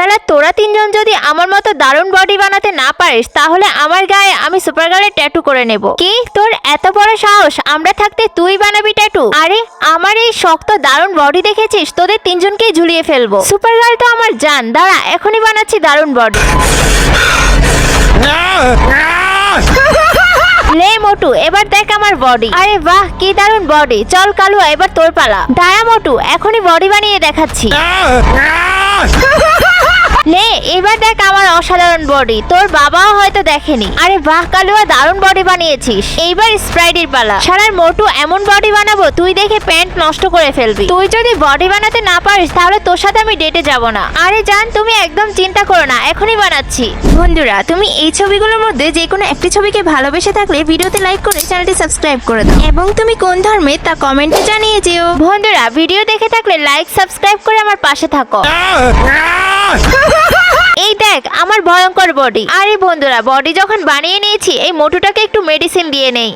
শালা তোরা তিনজন যদি আমার মতো দারুণ বডি বানাতে না পারিস তাহলে আমার গায়ে আমি সুপার গার্লের ট্যাটু করে নেব। কি তোর এত বড় সাহস, আমরা থাকতে তুই বানাবি ট্যাটু? আরে আমার এই শক্ত দারুণ বডি দেখেছিস, তোদের তিনজনকেই ঝুলিয়ে ফেলবো। সুপার গার্ল তো আমার জান, দাঁড়া এখনই বানাচ্ছি দারুণ বডি। লে মোটু এবার দেখ আমার বডি। আরে বাহ কি দারুণ বডি। চল কালুয়া এবার তোর পালা। দাঁড়া মোটু এখনই বডি বানিয়ে দেখাচ্ছি। লে এবার দেখ আমার অসাধারণ বডি, তোর বাবাও হয়তো দেখেনি। আরে বাহ কালুয়া দারুণ বডি বানিয়েছিস। এইবার স্প্রাইটের পালা। শালার মোটু এমন বডি বানাবো তুই দেখে প্যান্ট নষ্ট করে ফেলবি। তুই যদি বডি বানাতে না পারিস তাহলে তোর সাথে আমি ডেটে যাব না। আরে জান তুমি একদম চিন্তা করো না, এখনই বানাচ্ছি। বন্ধুরা তুমি এই ছবিগুলোর মধ্যে যে কোনো একটি ছবিকে ভালোবেসে থাকলে ভিডিওতে লাইক করে চ্যানেলটি সাবস্ক্রাইব করে দাও এবং তুমি কোন ধর্মে তা কমেন্টে জানিয়ে যেও। বন্ধুরা ভিডিও দেখে থাকলে লাইক সাবস্ক্রাইব করে আমার পাশে থাকো। এই দেখ আমার ভয়ঙ্কর বডি। আরে বন্ধুরা বডি যখন বানিয়ে নিয়েছি এই মোটুটাকে একটু মেডিসিন দিয়ে নেই।